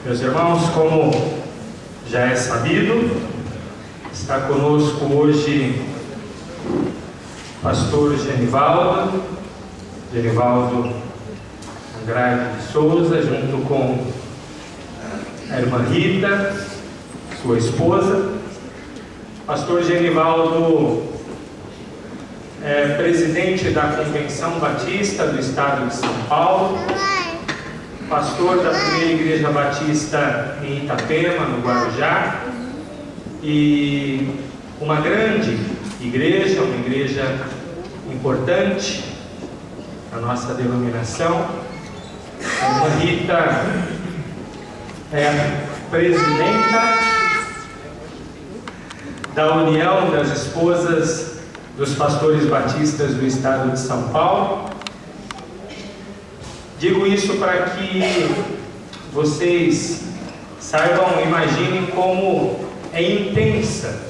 Meus irmãos, como já é sabido, está conosco hoje o pastor Genivaldo Andrade de Souza, junto com a irmã Rita, sua esposa. Pastor Genivaldo é presidente da Convenção Batista do Estado de São Paulo, pastor da primeira Igreja Batista em Itapema, no Guarujá, e uma grande igreja, uma igreja importante na nossa denominação. A irmã Rita é presidenta da União das Esposas dos Pastores Batistas do Estado de São Paulo. Digo isso para que vocês saibam, imaginem como é intensa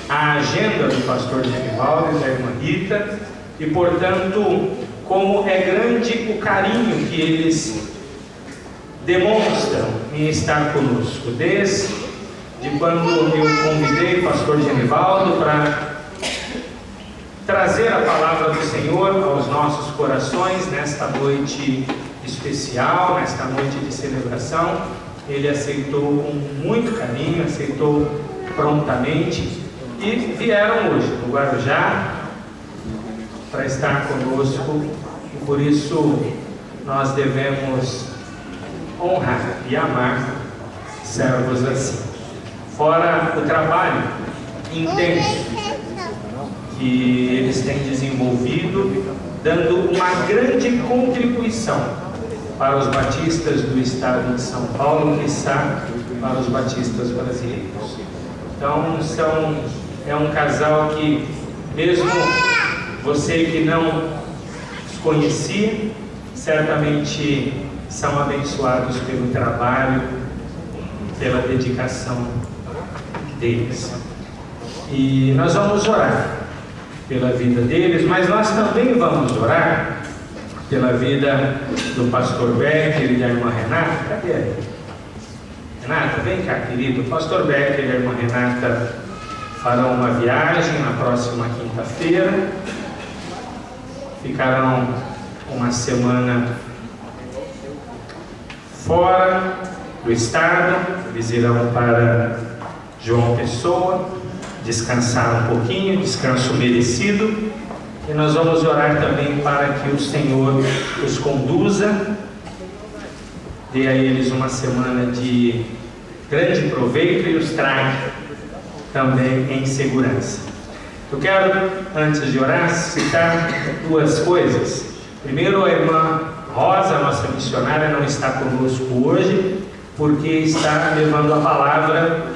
a agenda do pastor Genivaldo e da irmã Rita, e portanto como é grande o carinho que eles demonstram em estar conosco, desde quando eu convidei o pastor Genivaldo para trazer a palavra do Senhor aos nossos corações nesta noite especial, nesta noite de celebração. Ele aceitou com muito carinho, aceitou prontamente, e vieram hoje no Guarujá para estar conosco, e por isso nós devemos honrar e amar servos assim. Fora o trabalho intenso que eles têm desenvolvido, dando uma grande contribuição para os batistas do Estado de São Paulo, que está para os batistas brasileiros. Então, é um casal que, mesmo você que não os conhecia, certamente são abençoados pelo trabalho, pela dedicação deles. E nós vamos orar pela vida deles, mas nós também vamos orar pela vida do pastor Becker e da irmã Renata. Cadê ele? Renata, vem cá, querido. O pastor Becker e a irmã Renata farão uma viagem na próxima quinta-feira. Ficarão uma semana fora do estado. Eles irão para João Pessoa, descansar um pouquinho, descanso merecido. E nós vamos orar também para que o Senhor os conduza, dê a eles uma semana de grande proveito e os traga também em segurança. Eu quero, antes de orar, citar duas coisas. Primeiro, a irmã Rosa, nossa missionária, não está conosco hoje, porque está levando a palavra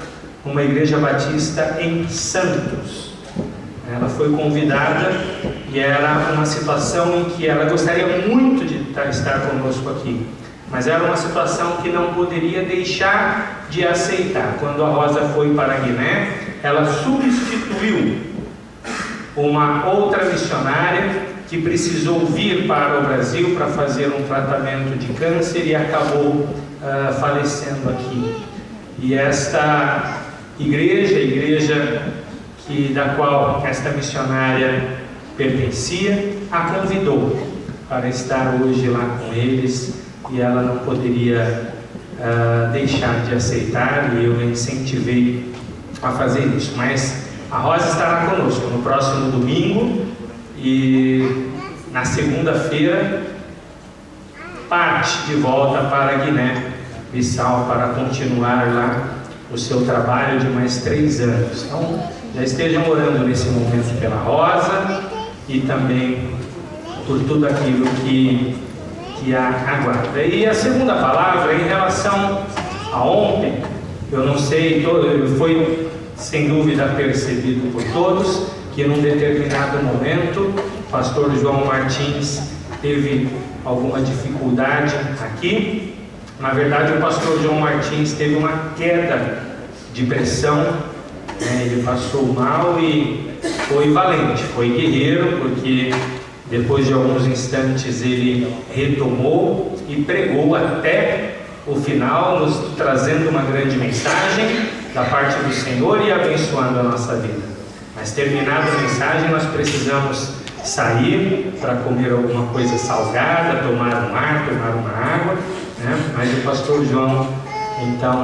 uma igreja batista em Santos. Ela foi convidada e era uma situação em que ela gostaria muito de estar conosco aqui, mas era uma situação que não poderia deixar de aceitar. Quando a Rosa foi para a Guiné, ela substituiu uma outra missionária que precisou vir para o Brasil para fazer um tratamento de câncer e acabou falecendo aqui. E esta igreja da qual esta missionária pertencia, a convidou para estar hoje lá com eles, e ela não poderia deixar de aceitar, e eu a incentivei a fazer isso. Mas a Rosa estará conosco no próximo domingo, e na segunda-feira parte de volta para a Guiné-Bissau para continuar lá o seu trabalho de mais 3 anos. Então, já estejam orando nesse momento pela Rosa e também por tudo aquilo que a aguarda. E a segunda palavra, em relação a ontem, eu não sei, foi sem dúvida percebido por todos que num determinado momento o pastor João Martins teve alguma dificuldade aqui. Na verdade, o pastor João Martins teve uma queda de pressão. Ele passou mal e foi valente, foi guerreiro, porque depois de alguns instantes ele retomou e pregou até o final, nos trazendo uma grande mensagem da parte do Senhor e abençoando a nossa vida. Mas terminada a mensagem, nós precisamos sair para comer alguma coisa salgada, tomar um ar, tomar uma água, né? Mas o pastor João, então,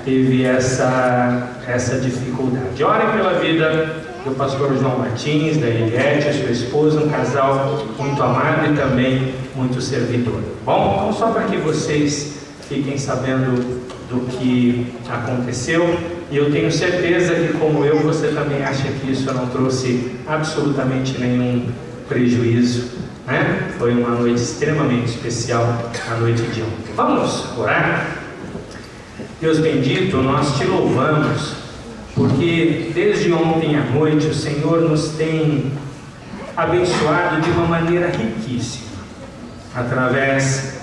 teve essa dificuldade. Orem pela vida do pastor João Martins, da Eliette, sua esposa, um casal muito amado e também muito servidor. Bom, então só para que vocês fiquem sabendo do que aconteceu, e eu tenho certeza que, como eu, você também acha que isso não trouxe absolutamente nenhum prejuízo, né? Foi uma noite extremamente especial, a noite de ontem. Vamos orar? Deus bendito, nós te louvamos, porque desde ontem à noite o Senhor nos tem abençoado de uma maneira riquíssima, através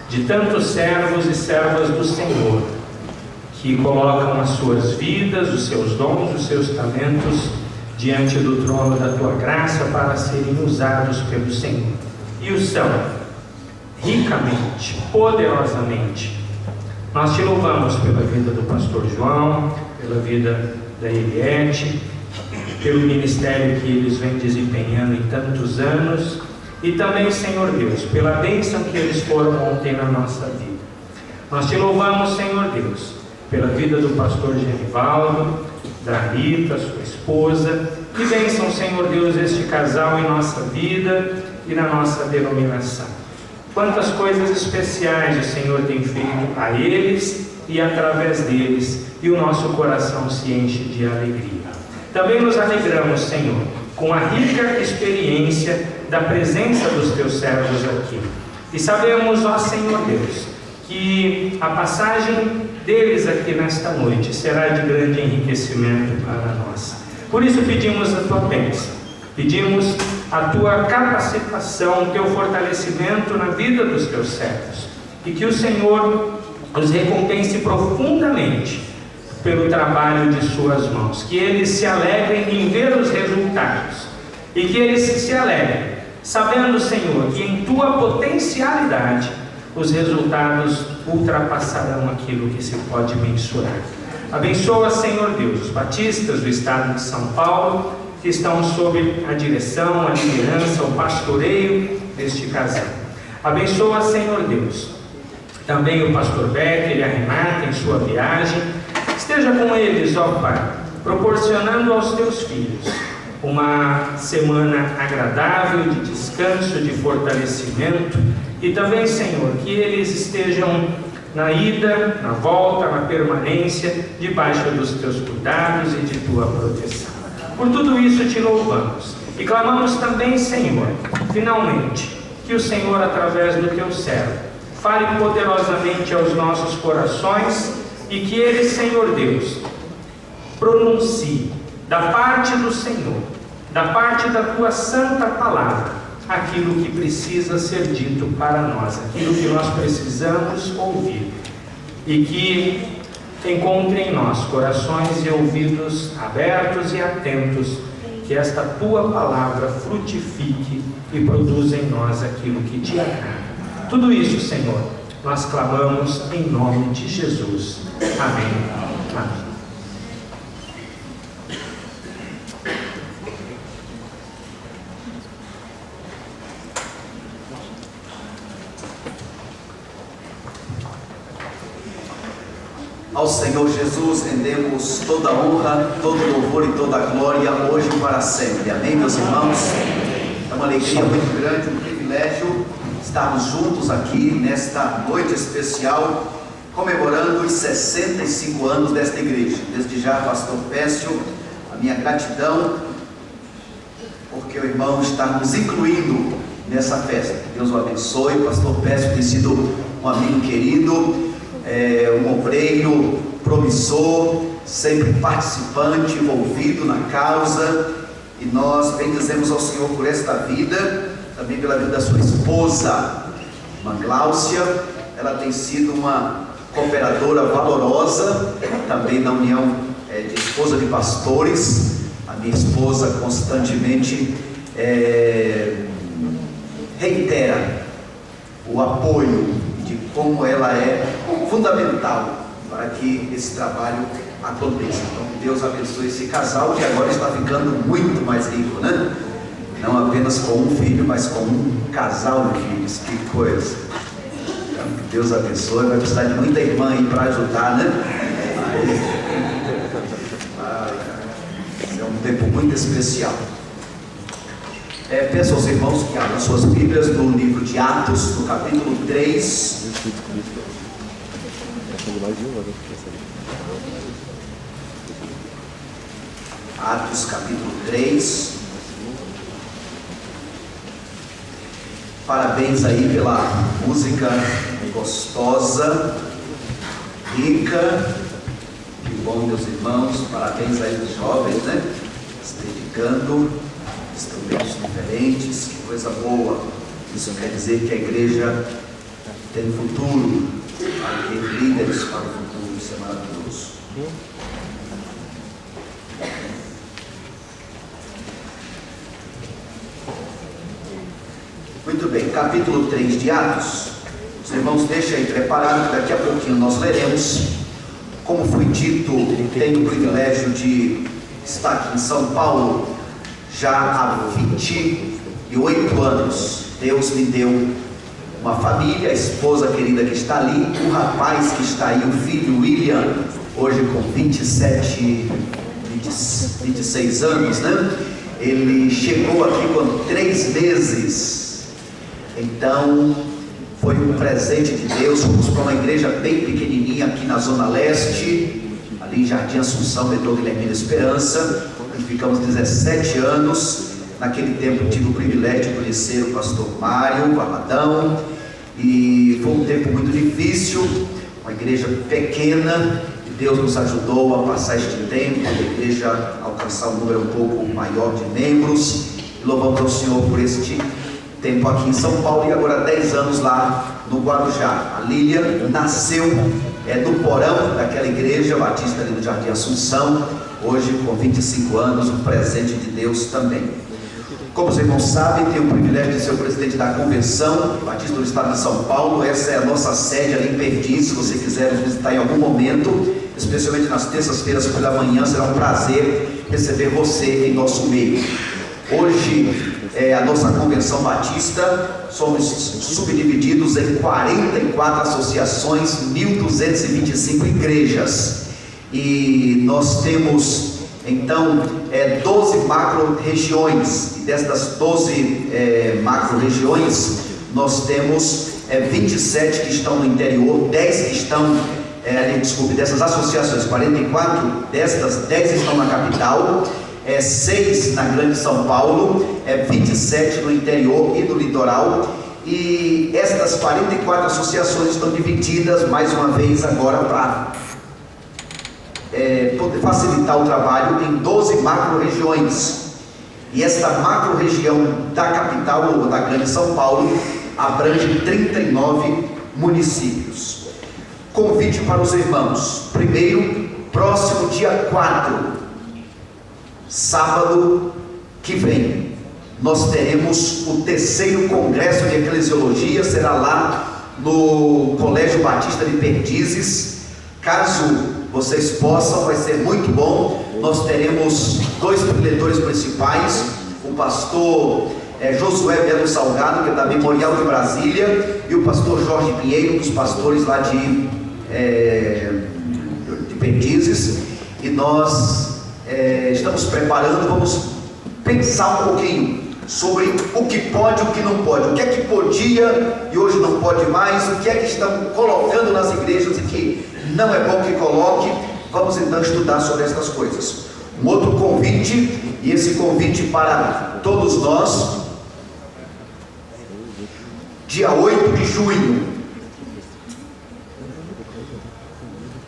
de tantos servos e servas do Senhor, que colocam as suas vidas, os seus dons, os seus talentos diante do trono da tua graça para serem usados pelo Senhor. E o são ricamente, poderosamente. Nós te louvamos pela vida do pastor João, pela vida da Eliette, pelo ministério que eles vêm desempenhando em tantos anos, e também, Senhor Deus, pela bênção que eles foram ontem na nossa vida. Nós te louvamos, Senhor Deus, pela vida do pastor Genivaldo, da Rita, sua esposa, e bênção, Senhor Deus, este casal em nossa vida e na nossa denominação. Quantas coisas especiais o Senhor tem feito a eles e através deles, e o nosso coração se enche de alegria. Também nos alegramos, Senhor, com a rica experiência da presença dos teus servos aqui. E sabemos, ó Senhor Deus, que a passagem deles aqui nesta noite será de grande enriquecimento para nós. Por isso pedimos a tua bênção, pedimos a tua capacitação, o teu fortalecimento na vida dos teus servos, e que o Senhor os recompense profundamente pelo trabalho de suas mãos, que eles se alegrem em ver os resultados, e que eles se alegrem sabendo, Senhor, que em tua potencialidade os resultados ultrapassarão aquilo que se pode mensurar. Abençoa, Senhor Deus, os batistas do estado de São Paulo, que estão sob a direção, a liderança, o pastoreio deste casal. Abençoa, Senhor Deus, também o pastor Becker e a Renata em sua viagem. Esteja com eles, ó Pai, proporcionando aos teus filhos uma semana agradável de descanso, de fortalecimento, e também, Senhor, que eles estejam na ida, na volta, na permanência, debaixo dos teus cuidados e de tua proteção. Por tudo isso te louvamos e clamamos também, Senhor, finalmente, que o Senhor, através do teu servo, fale poderosamente aos nossos corações e que ele, Senhor Deus, pronuncie da parte do Senhor, da parte da tua santa palavra, aquilo que precisa ser dito para nós, aquilo que nós precisamos ouvir, e que encontre em nós corações e ouvidos abertos e atentos, que esta tua palavra frutifique e produza em nós aquilo que te agrada. Tudo isso, Senhor, nós clamamos em nome de Jesus. Amém. Amém. Ao Senhor Jesus rendemos toda a honra, todo o louvor e toda a glória, hoje e para sempre. Amém, meus irmãos? É uma alegria muito grande, um privilégio estarmos juntos aqui nesta noite especial, comemorando os 65 anos desta igreja. Desde já, pastor Pécio, a minha gratidão, porque o irmão está nos incluindo nessa festa. Deus o abençoe. O pastor Pécio tem sido um amigo querido, um obreiro promissor, sempre participante, envolvido na causa, e nós bendizemos ao Senhor por esta vida, também pela vida da sua esposa, irmã Gláucia. Ela tem sido uma cooperadora valorosa, também na união de esposa de pastores. A minha esposa constantemente reitera o apoio de como ela é fundamental para que esse trabalho aconteça. Então, que Deus abençoe esse casal que agora está ficando muito mais rico, né? Não apenas com um filho, mas com um casal de filhos. Que coisa! Então, que Deus abençoe. Vai precisar de muita irmã aí para ajudar, né? Esse é um tempo muito especial. Peço aos irmãos que abram suas Bíblias no livro de Atos, no capítulo 3. Atos, capítulo 3. Parabéns aí pela música gostosa, rica. Que bom, meus irmãos. Parabéns aí dos jovens, né? Se dedicando, instrumentos diferentes. Que coisa boa. Isso quer dizer que a igreja tem futuro, vai ter líderes para o futuro. Isso é maravilhoso. Muito bem, capítulo 3 de Atos. Os irmãos deixem aí preparado, que daqui a pouquinho nós leremos. Como foi dito, tenho o privilégio de estar aqui em São Paulo já há 28 anos. Deus me deu uma família, a esposa querida que está ali, o rapaz que está aí, o filho William, hoje com 26 anos, né? Ele chegou aqui com 3 meses. Então, foi um presente de Deus. Fomos para uma igreja bem pequenininha aqui na Zona Leste, ali em Jardim Assunção, Doutor Guilherme Esperança, onde ficamos 17 anos. Naquele tempo tive o privilégio de conhecer o pastor Mário Barradão, e foi um tempo muito difícil, uma igreja pequena, e Deus nos ajudou a passar este tempo, a igreja alcançar um número um pouco maior de membros, e louvamos ao Senhor por este tempo aqui em São Paulo, e agora 10 anos lá no Guarujá. A Lília nasceu no porão daquela igreja batista ali do Jardim Assunção, hoje com 25 anos, um presente de Deus também. Como os irmãos sabem, tenho o privilégio de ser o presidente da Convenção Batista do Estado de São Paulo. Essa é a nossa sede ali em Perdiz. Se você quiser nos visitar em algum momento, especialmente nas terças-feiras pela manhã, será um prazer receber você em nosso meio. Hoje, a nossa Convenção Batista, somos subdivididos em 44 associações, 1.225 igrejas. E nós temos, então, 12 macro-regiões. E destas 12 macro-regiões, nós temos 27 que estão no interior, 10 que estão, dessas associações, 44, destas 10 estão na capital, 6 na Grande São Paulo, 27 no interior e no litoral. E estas 44 associações estão divididas, mais uma vez, agora para poder facilitar o trabalho, em 12 macro-regiões. E esta macro-região da capital, ou da Grande São Paulo, abrange 39 municípios. Convite para os irmãos. Primeiro, próximo dia 4, sábado que vem, nós teremos o 3º Congresso de Eclesiologia, será lá no Colégio Batista de Perdizes. Caso vocês possam, vai ser muito bom. Nós teremos 2 preletores principais, o pastor Josué Belo Salgado, que é da Memorial de Brasília, e o pastor Jorge Pinheiro, um dos pastores lá de Perdizes. E nós estamos preparando, vamos pensar um pouquinho sobre o que pode e o que não pode, o que é que podia e hoje não pode mais, o que é que estão colocando nas igrejas e que não é bom que coloque. Vamos então estudar sobre estas coisas. Um outro convite, e esse convite para todos nós, dia 8 de junho,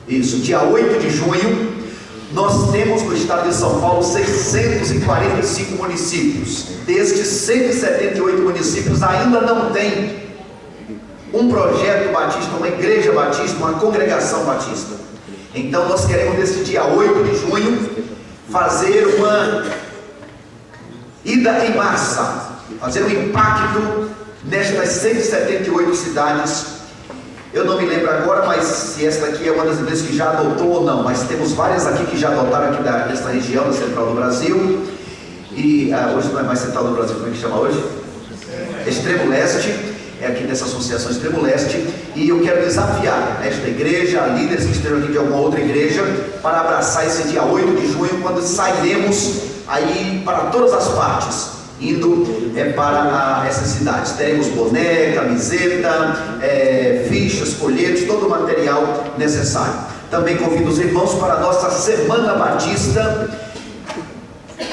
dia 8 de junho, nós temos no estado de São Paulo 645 municípios. Destes 178 municípios ainda não tem um projeto batista, uma igreja batista, uma congregação batista. Então nós queremos nesse dia 8 de junho fazer uma ida em massa, fazer um impacto nestas 178 cidades. Eu não me lembro agora, mas se esta aqui é uma das igrejas que já adotou ou não, mas temos várias aqui que já adotaram aqui desta região, da Central do Brasil. E hoje não é mais Central do Brasil, como é que chama hoje? Extremo Leste, é aqui nessa associação Extremo Leste. E eu quero desafiar esta igreja, líderes que estejam aqui de alguma outra igreja, para abraçar esse dia 8 de junho, quando sairemos aí para todas as partes, indo para essas cidades. Teremos boné, camiseta, fichas, folhetos, todo o material necessário. Também convido os irmãos para a nossa Semana Batista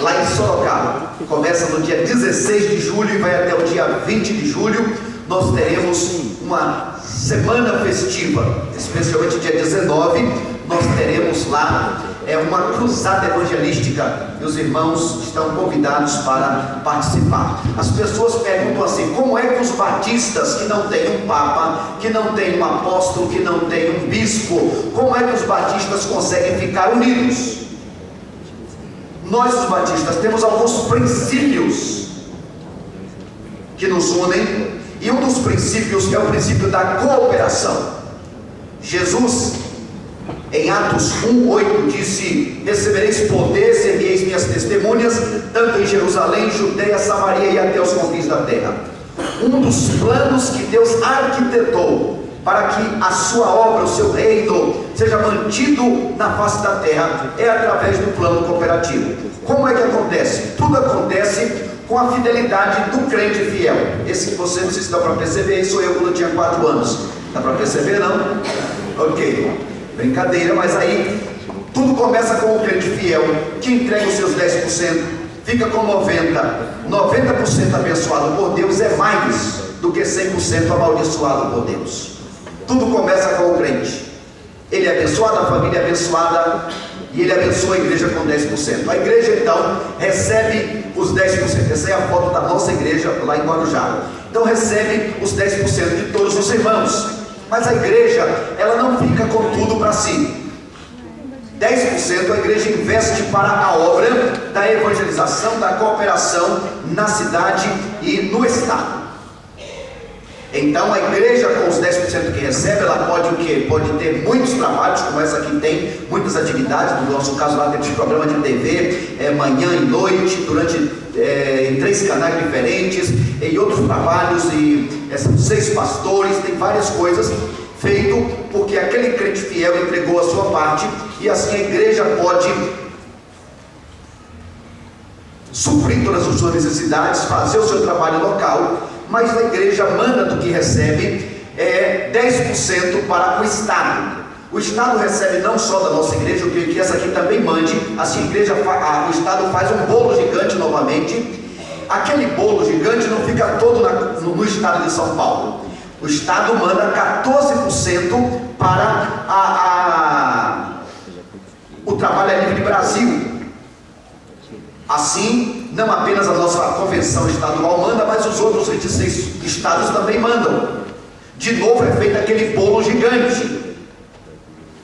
lá em Sorocaba. Começa no dia 16 de julho e vai até o dia 20 de julho. Nós teremos uma semana festiva, especialmente dia 19. Nós teremos lá uma cruzada evangelística, e os irmãos estão convidados para participar. As pessoas perguntam assim: como é que os batistas, que não tem um papa, que não tem um apóstolo, que não tem um bispo, como é que os batistas conseguem ficar unidos? Nós, os batistas, temos alguns princípios que nos unem, e um dos princípios é o princípio da cooperação. Jesus, em Atos 1:8, disse: recebereis poder, sereis minhas testemunhas, tanto em Jerusalém, Judeia, Samaria e até os confins da terra. Um dos planos que Deus arquitetou para que a sua obra, o seu reino, seja mantido na face da terra, é através do plano cooperativo. Como é que acontece? Tudo acontece com a fidelidade do crente fiel. Esse que você, não sei se dá para perceber, isso sou eu quando eu tinha 4 anos. Dá para perceber, não? Ok, brincadeira, mas aí tudo começa com o crente fiel, que entrega os seus 10%, fica com 90% abençoado por Deus, é mais do que 100% amaldiçoado por Deus. Tudo começa com o crente. Ele é abençoado, a família é abençoada, e ele abençoa a igreja com 10%. A igreja então recebe os 10%. Essa é a foto da nossa igreja lá em Guarujá. Então recebe os 10% de todos os irmãos. Mas a igreja, ela não fica com tudo para si. 10% a igreja investe para a obra da evangelização, da cooperação na cidade e no estado. Então a igreja, com os 10% que recebe, ela pode o quê? Pode ter muitos trabalhos, como essa aqui tem, muitas atividades. No nosso caso lá temos programa de TV, manhã e noite, em 3 canais diferentes, e outros trabalhos, e são 6 pastores, tem várias coisas feito, porque aquele crente fiel entregou a sua parte, e assim a igreja pode suprir todas as suas necessidades, fazer o seu trabalho local. Mas a igreja manda do que recebe 10% para o Estado. O Estado recebe não só da nossa igreja, eu creio que essa aqui também mande. Assim, o Estado faz um bolo gigante novamente. Aquele bolo gigante não fica todo no estado de São Paulo. O Estado manda 14% para o Trabalho Livre Brasil. Assim, não apenas a nossa convenção estadual manda, mas os outros 26 estados também mandam. De novo é feito aquele bolo gigante.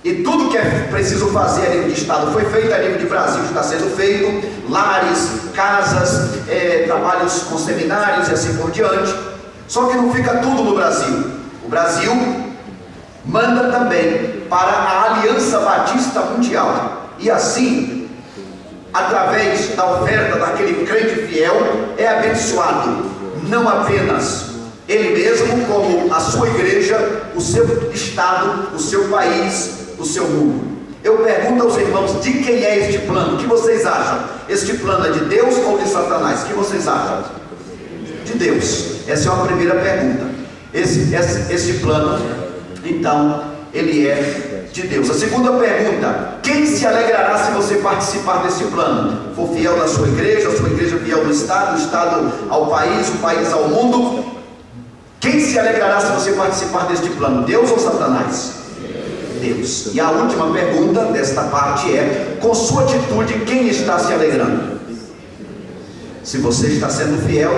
E tudo que é preciso fazer a nível de estado foi feito, a nível de Brasil está sendo feito. Lares, casas, trabalhos com seminários e assim por diante. Só que não fica tudo no Brasil. O Brasil manda também para a Aliança Batista Mundial. E assim, através da oferta daquele crente fiel, é abençoado não apenas ele mesmo, como a sua igreja, o seu estado, o seu país, o seu mundo. Eu pergunto aos irmãos: de quem é este plano? O que vocês acham? Este plano é de Deus ou de Satanás? O que vocês acham? De Deus. Essa é uma primeira pergunta. Esse plano, então, ele é de Deus. A segunda pergunta: quem se alegrará se você participar desse plano? For fiel na sua igreja, a sua igreja fiel no estado, o estado ao país, o país ao mundo. Quem se alegrará se você participar deste plano? Deus ou Satanás? Deus. E a última pergunta desta parte é: com sua atitude, quem está se alegrando? Se você está sendo fiel,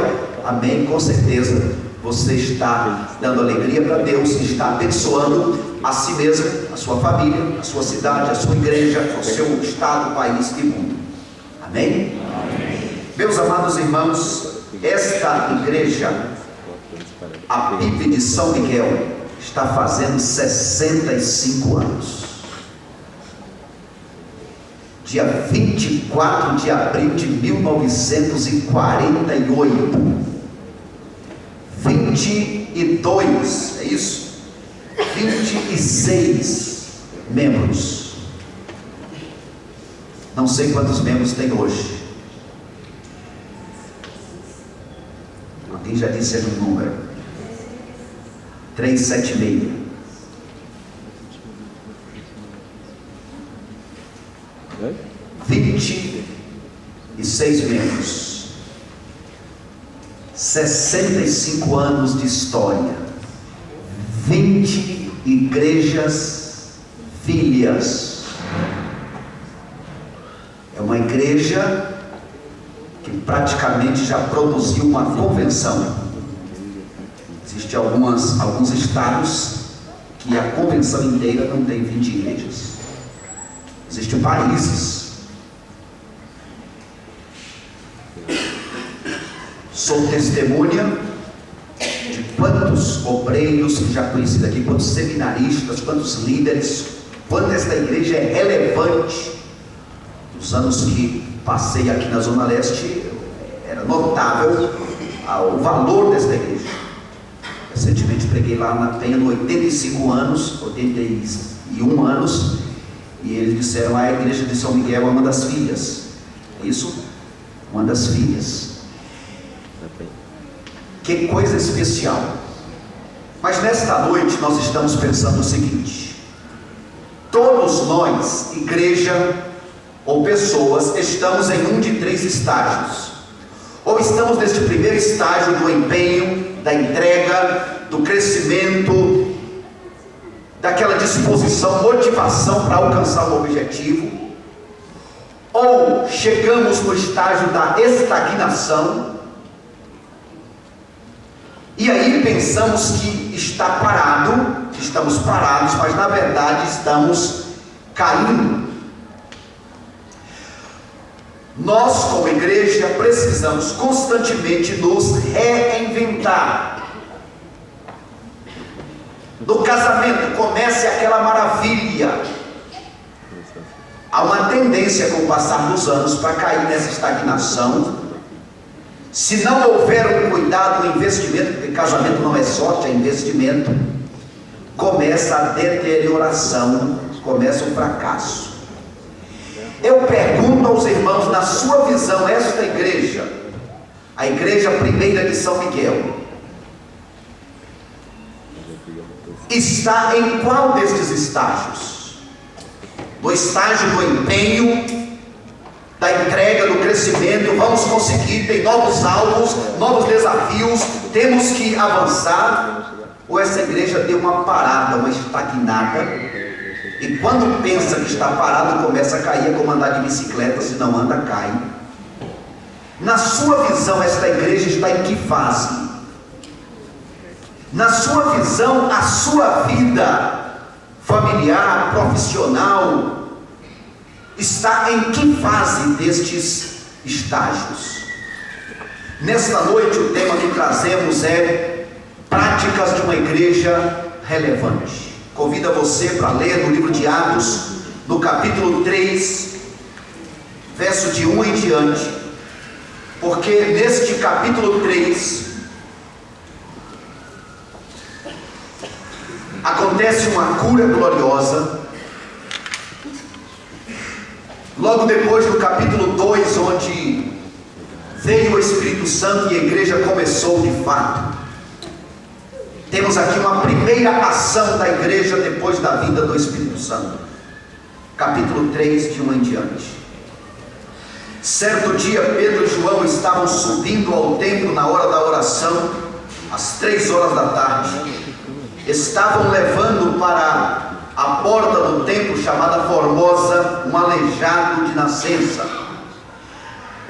amém, com certeza você está dando alegria para Deus, está abençoando a si mesmo, a sua família, a sua cidade, a sua igreja, o seu estado, país e mundo. Amém? Amém. Meus amados irmãos, esta igreja, a PIB de São Miguel, está fazendo 65 anos. Dia 24 de abril de 1948. 22, é isso? 26 membros. Não sei quantos membros tem hoje. Alguém já disse ali um número? 376. Oi? 26 membros. 65 anos de história. 20 igrejas filhas. É uma igreja que praticamente já produziu uma convenção. Existem alguns estados que a convenção inteira não tem 20 igrejas. Existem países. Sou testemunha de quantos obreiros que já conheci daqui, quantos seminaristas, quantos líderes, quanto esta igreja é relevante. Nos anos que passei aqui na Zona Leste, era notável o valor desta igreja. Recentemente preguei lá na Penha, no 81 anos, e eles disseram: a igreja de São Miguel é uma das filhas. É isso? Uma das filhas. Que coisa especial. Mas nesta noite nós estamos pensando o seguinte: todos nós, igreja ou pessoas, estamos em um de três estágios. Ou estamos neste primeiro estágio do empenho, da entrega, do crescimento, daquela disposição, motivação para alcançar o objetivo. Ou chegamos no estágio da estagnação, e aí pensamos que está parado, que estamos parados, mas na verdade estamos caindo. Nós, como igreja, precisamos constantemente nos reinventar. No casamento, comece aquela maravilha. Há uma tendência com o passar dos anos para cair nessa estagnação. Se não houver um cuidado, um investimento, porque casamento não é sorte, é investimento, começa a deterioração, começa o fracasso. Eu pergunto aos irmãos, na sua visão, esta igreja, a igreja primeira de São Miguel, está em qual destes estágios? No estágio do empenho, da entrega, do crescimento, vamos conseguir, tem novos alvos, novos desafios, temos que avançar? Ou essa igreja deu uma parada, uma estagnada, e quando pensa que está parado, começa a cair, é como andar de bicicleta, se não anda, cai. Na sua visão, esta igreja está em que fase? Na sua visão, a sua vida familiar, profissional, está em que fase destes estágios? Nesta noite o tema que trazemos é práticas de uma igreja relevante. Convido você para ler no livro de Atos, no capítulo 3, verso de 1 em diante, porque neste capítulo 3 acontece uma cura gloriosa. Logo depois do capítulo 2, onde veio o Espírito Santo e a igreja começou de fato, temos aqui uma primeira ação da igreja depois da vinda do Espírito Santo. Capítulo 3, de 1 em diante. Certo dia, Pedro e João estavam subindo ao templo na hora da oração, às 3 horas da tarde. Estavam levando para a porta do templo chamada Formosa um aleijado de nascença.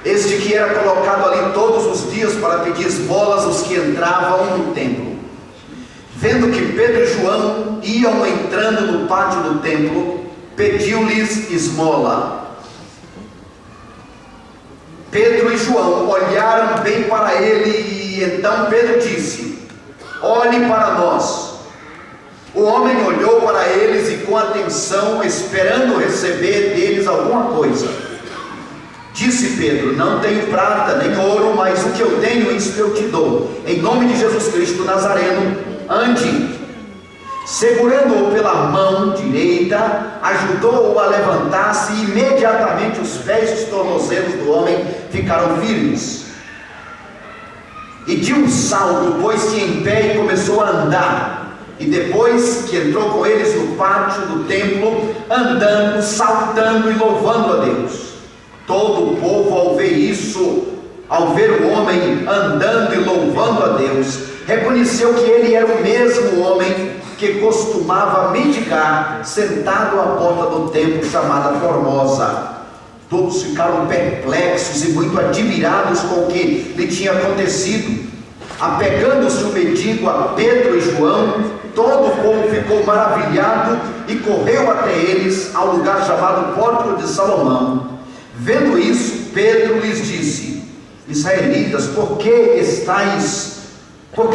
Este que era colocado ali todos os dias para pedir esmolas aos que entravam no templo. Vendo que Pedro e João iam entrando no pátio do templo, pediu-lhes esmola. Pedro e João olharam bem para ele, e então Pedro disse: olhe para nós. O homem olhou para eles e com atenção, esperando receber deles alguma coisa. Disse Pedro: não tenho prata nem ouro, mas o que eu tenho, isso eu te dou. Em nome de Jesus Cristo Nazareno, ande. Segurando-o pela mão direita, ajudou-o a levantar-se, e imediatamente os pés e os tornozelos do homem ficaram firmes. E de um salto pôs-se em pé e começou a andar. E depois que entrou com eles no pátio do templo, andando, saltando e louvando a Deus. Todo o povo, ao ver isso, ao ver o homem andando e louvando a Deus, reconheceu que ele era o mesmo homem que costumava mendigar, sentado à porta do templo chamada Formosa. Todos ficaram perplexos e muito admirados com o que lhe tinha acontecido. Apegando-se o mendigo a Pedro e João, todo o povo ficou maravilhado e correu até eles ao lugar chamado Pórtico de Salomão. Vendo isso, Pedro lhes disse: israelitas, por que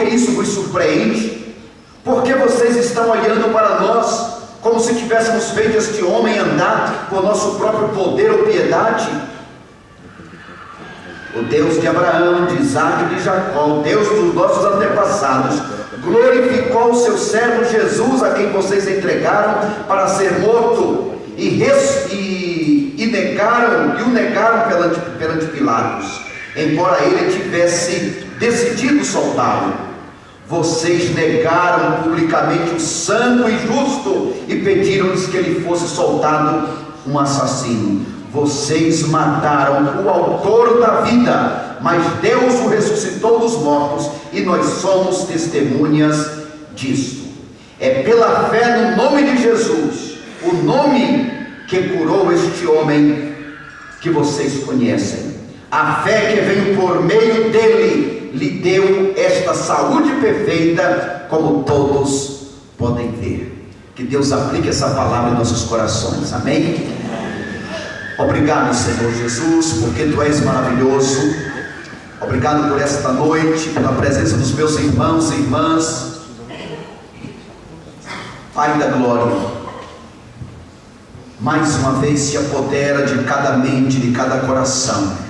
isso vos surpreende? Por que vocês estão olhando para nós, como se tivéssemos feito este homem andar por nosso próprio poder ou piedade? O Deus de Abraão, de Isaac e de Jacó, o Deus dos nossos antepassados, glorificou o seu servo Jesus, a quem vocês entregaram para ser morto, e o negaram perante Pilatos, embora ele tivesse decidido soltá-lo. Vocês negaram publicamente o santo e justo e pediram-lhes que ele fosse soltado um assassino. Vocês mataram o autor da vida, mas Deus o ressuscitou dos mortos, e nós somos testemunhas disto. É pela fé no nome de Jesus, o nome que curou este homem, que vocês conhecem. A fé que veio por meio dele lhe deu esta saúde perfeita, como todos podem ver. Que Deus aplique essa palavra em nossos corações, amém? Obrigado, Senhor Jesus, porque Tu és maravilhoso. Obrigado por esta noite, pela presença dos meus irmãos e irmãs. Pai da glória, mais uma vez se apodera de cada mente, de cada coração.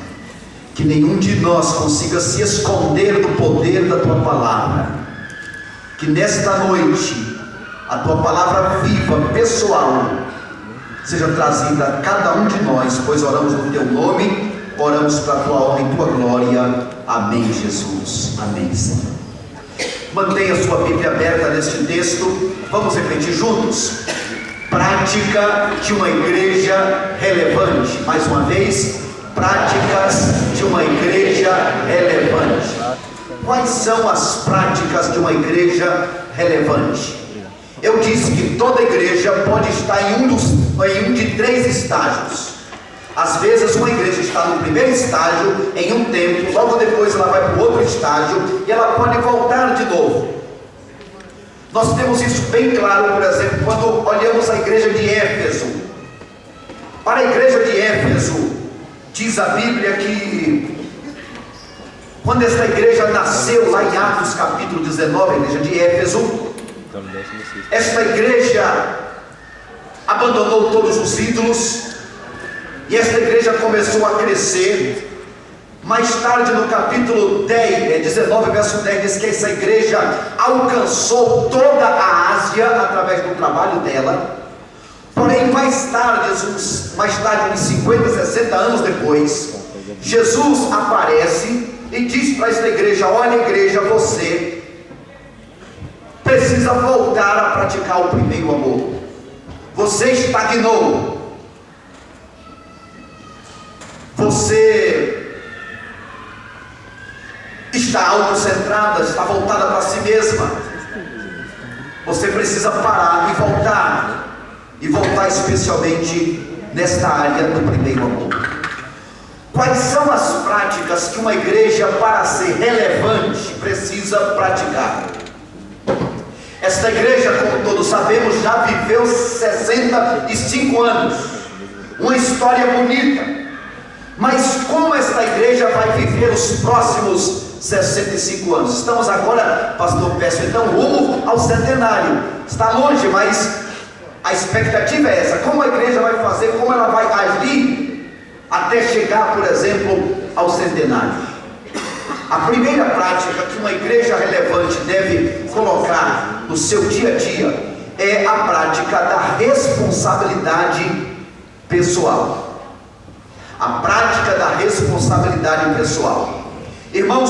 Que nenhum de nós consiga se esconder do poder da Tua palavra. Que nesta noite a Tua palavra viva, pessoal, seja trazida a cada um de nós, pois oramos no Teu nome, oramos para a Tua honra e Tua glória. Amém, Jesus. Amém, Senhor. Mantenha sua Bíblia aberta neste texto. Vamos repetir juntos. Prática de uma igreja relevante. Mais uma vez. Práticas de uma igreja relevante. Quais são as práticas de uma igreja relevante? Eu disse que toda igreja pode estar em um de três estágios. Às vezes uma igreja está no primeiro estágio em um tempo, logo depois ela vai para o outro estágio e ela pode voltar de novo. Nós temos isso bem claro, por exemplo, quando olhamos a igreja de Éfeso. Para a igreja de Éfeso, diz a Bíblia que quando esta igreja nasceu, lá em Atos capítulo 19, a igreja de Éfeso, esta igreja abandonou todos os ídolos, e esta igreja começou a crescer. Mais tarde, no capítulo 19, verso 10, diz que essa igreja alcançou toda a Ásia através do trabalho dela. Porém, mais tarde, uns 50, 60 anos depois, Jesus aparece e diz para esta igreja: olha, igreja, você precisa voltar a praticar o primeiro amor. Você estagnou. Você está autocentrada, está voltada para si mesma. Você precisa parar e voltar especialmente nesta área do primeiro amor. Quais são as práticas que uma igreja, para ser relevante, precisa praticar? Esta igreja, como todos sabemos, já viveu 65 anos, uma história bonita. Mas como esta igreja vai viver os próximos 65 anos. Estamos agora, pastor Pécio, então rumo ao centenário. Está longe, mas a expectativa é essa. Como a igreja vai fazer, como ela vai agir até chegar, por exemplo, ao centenário. A primeira prática que uma igreja relevante deve colocar no seu dia a dia é a prática da responsabilidade pessoal. A prática da responsabilidade pessoal. Irmãos,